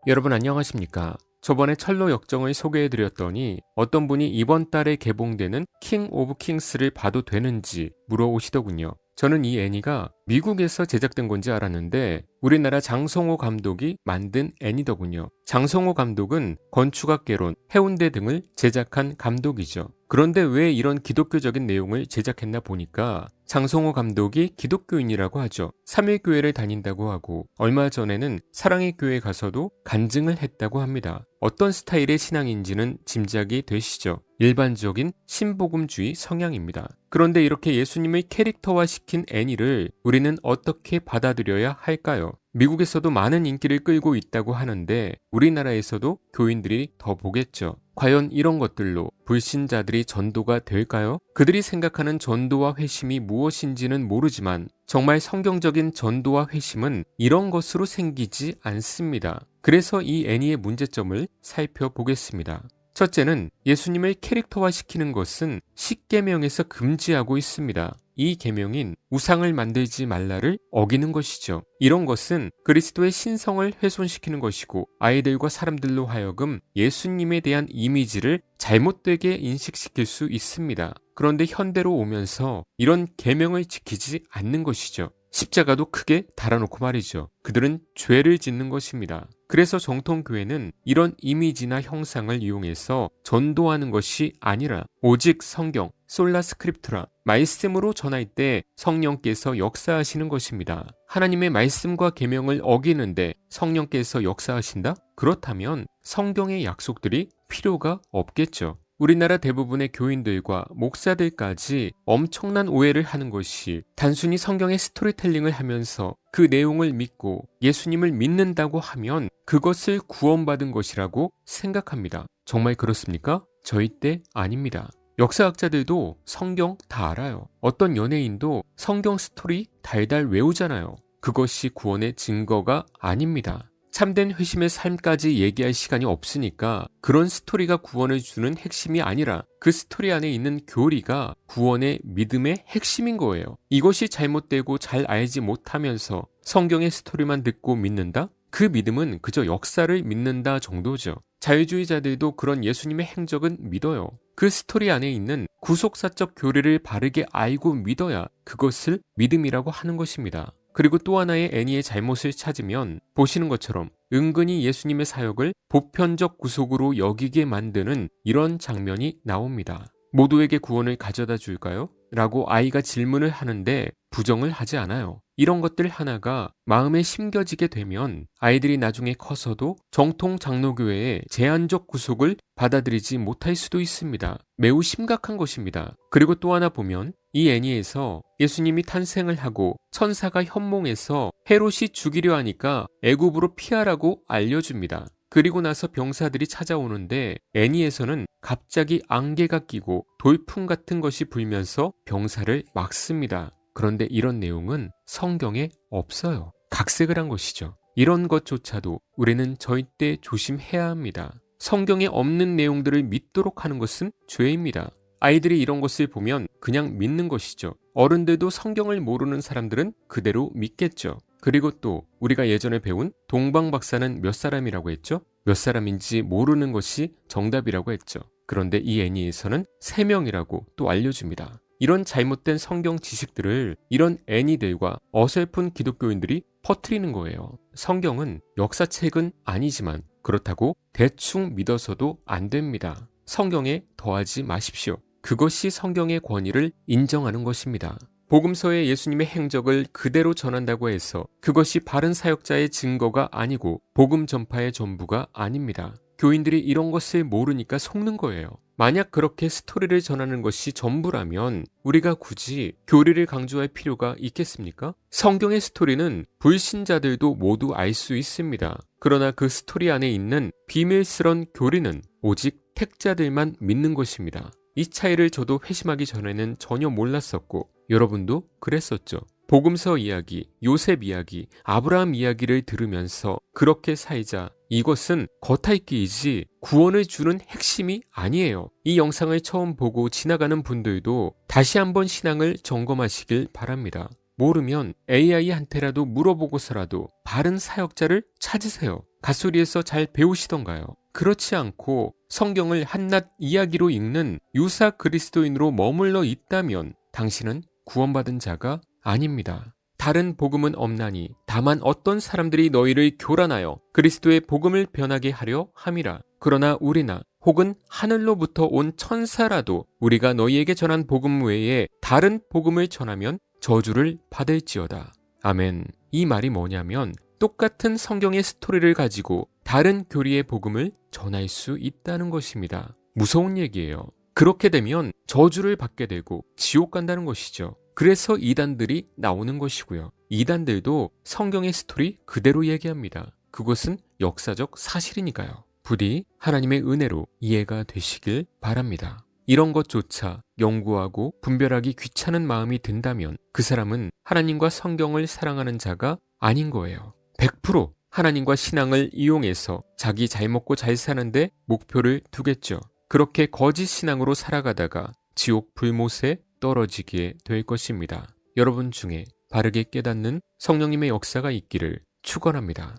여러분 안녕하십니까? 저번에 철로 역정을 소개해드렸더니 어떤 분이 이번 달에 개봉되는 킹 오브 킹스를 봐도 되는지 물어오시더군요. 저는 이 애니가 미국에서 제작된 건지 알았는데 우리나라 장성호 감독이 만든 애니더군요. 장성호 감독은 건축학개론, 해운대 등을 제작한 감독이죠. 그런데 왜 이런 기독교적인 내용을 제작했나 보니까 장성호 감독이 기독교인이라고 하죠. 3일교회를 다닌다고 하고 얼마 전에는 사랑의 교회 가서도 간증을 했다고 합니다. 어떤 스타일의 신앙인지는 짐작이 되시죠? 일반적인 신복음주의 성향입니다. 그런데 이렇게 예수님을 캐릭터화시킨 애니를 우리는 어떻게 받아들여야 할까요? 미국에서도 많은 인기를 끌고 있다고 하는데 우리나라에서도 교인들이 더 보겠죠. 과연 이런 것들로 불신자들이 전도가 될까요? 그들이 생각하는 전도와 회심이 무엇인지는 모르지만 정말 성경적인 전도와 회심은 이런 것으로 생기지 않습니다. 그래서 이 애니의 문제점을 살펴보겠습니다. 첫째는 예수님을 캐릭터화시키는 것은 십계명에서 금지하고 있습니다. 이 계명인 우상을 만들지 말라를 어기는 것이죠. 이런 것은 그리스도의 신성을 훼손시키는 것이고 아이들과 사람들로 하여금 예수님에 대한 이미지를 잘못되게 인식시킬 수 있습니다. 그런데 현대로 오면서 이런 계명을 지키지 않는 것이죠. 십자가도 크게 달아놓고 말이죠. 그들은 죄를 짓는 것입니다. 그래서 정통교회는 이런 이미지나 형상을 이용해서 전도하는 것이 아니라 오직 성경, 솔라 스크립투라, 말씀으로 전할 때 성령께서 역사하시는 것입니다. 하나님의 말씀과 계명을 어기는데 성령께서 역사하신다? 그렇다면 성경의 약속들이 필요가 없겠죠. 우리나라 대부분의 교인들과 목사들까지 엄청난 오해를 하는 것이 단순히 성경의 스토리텔링을 하면서 그 내용을 믿고 예수님을 믿는다고 하면 그것을 구원받은 것이라고 생각합니다. 정말 그렇습니까? 저희 때 아닙니다. 역사학자들도 성경 다 알아요. 어떤 연예인도 성경 스토리 달달 외우잖아요. 그것이 구원의 증거가 아닙니다. 참된 회심의 삶까지 얘기할 시간이 없으니까 그런 스토리가 구원을 주는 핵심이 아니라 그 스토리 안에 있는 교리가 구원의 믿음의 핵심인 거예요. 이것이 잘못되고 잘 알지 못하면서 성경의 스토리만 듣고 믿는다? 그 믿음은 그저 역사를 믿는다 정도죠. 자유주의자들도 그런 예수님의 행적은 믿어요. 그 스토리 안에 있는 구속사적 교리를 바르게 알고 믿어야 그것을 믿음이라고 하는 것입니다. 그리고 또 하나의 애니의 잘못을 찾으면 보시는 것처럼 은근히 예수님의 사역을 보편적 구속으로 여기게 만드는 이런 장면이 나옵니다. 모두에게 구원을 가져다 줄까요? 라고 아이가 질문을 하는데 부정을 하지 않아요. 이런 것들 하나가 마음에 심겨지게 되면 아이들이 나중에 커서도 정통 장로교회의 제한적 구속을 받아들이지 못할 수도 있습니다. 매우 심각한 것입니다. 그리고 또 하나 보면 이 애니에서 예수님이 탄생을 하고 천사가 현몽에서 헤롯이 죽이려 하니까 애굽으로 피하라고 알려줍니다. 그리고 나서 병사들이 찾아오는데 애니에서는 갑자기 안개가 끼고 돌풍 같은 것이 불면서 병사를 막습니다. 그런데 이런 내용은 성경에 없어요. 각색을 한 것이죠. 이런 것조차도 우리는 저희 때 조심해야 합니다. 성경에 없는 내용들을 믿도록 하는 것은 죄입니다. 아이들이 이런 것을 보면 그냥 믿는 것이죠. 어른들도 성경을 모르는 사람들은 그대로 믿겠죠. 그리고 또 우리가 예전에 배운 동방박사는 몇 사람이라고 했죠? 몇 사람인지 모르는 것이 정답이라고 했죠. 그런데 이 애니에서는 3명이라고 또 알려줍니다. 이런 잘못된 성경 지식들을 이런 애니들과 어설픈 기독교인들이 퍼뜨리는 거예요. 성경은 역사책은 아니지만 그렇다고 대충 믿어서도 안 됩니다. 성경에 더하지 마십시오. 그것이 성경의 권위를 인정하는 것입니다. 복음서의 예수님의 행적을 그대로 전한다고 해서 그것이 바른 사역자의 증거가 아니고 복음 전파의 전부가 아닙니다. 교인들이 이런 것을 모르니까 속는 거예요. 만약 그렇게 스토리를 전하는 것이 전부라면 우리가 굳이 교리를 강조할 필요가 있겠습니까? 성경의 스토리는 불신자들도 모두 알 수 있습니다. 그러나 그 스토리 안에 있는 비밀스런 교리는 오직 택자들만 믿는 것입니다. 이 차이를 저도 회심하기 전에는 전혀 몰랐었고 여러분도 그랬었죠. 복음서 이야기, 요셉 이야기, 아브라함 이야기를 들으면서 그렇게 살자. 이것은 겉핥기이지 구원을 주는 핵심이 아니에요. 이 영상을 처음 보고 지나가는 분들도 다시 한번 신앙을 점검하시길 바랍니다. 모르면 AI한테라도 물어보고서라도 바른 사역자를 찾으세요. 갓소리에서 잘 배우시던가요? 그렇지 않고 성경을 한낱 이야기로 읽는 유사 그리스도인으로 머물러 있다면 당신은 구원받은 자가 아닙니다. 다른 복음은 없나니 다만 어떤 사람들이 너희를 교란하여 그리스도의 복음을 변하게 하려 함이라. 그러나 우리나 혹은 하늘로부터 온 천사라도 우리가 너희에게 전한 복음 외에 다른 복음을 전하면 저주를 받을지어다. 아멘. 이 말이 뭐냐면 똑같은 성경의 스토리를 가지고 다른 교리의 복음을 전할 수 있다는 것입니다. 무서운 얘기예요. 그렇게 되면 저주를 받게 되고 지옥 간다는 것이죠. 그래서 이단들이 나오는 것이고요. 이단들도 성경의 스토리 그대로 얘기합니다. 그것은 역사적 사실이니까요. 부디 하나님의 은혜로 이해가 되시길 바랍니다. 이런 것조차 연구하고 분별하기 귀찮은 마음이 든다면 그 사람은 하나님과 성경을 사랑하는 자가 아닌 거예요. 100% 하나님과 신앙을 이용해서 자기 잘 먹고 잘 사는데 목표를 두겠죠. 그렇게 거짓 신앙으로 살아가다가 지옥 불못에 떨어지게 될 것입니다. 여러분 중에 바르게 깨닫는 성령님의 역사가 있기를 축원합니다.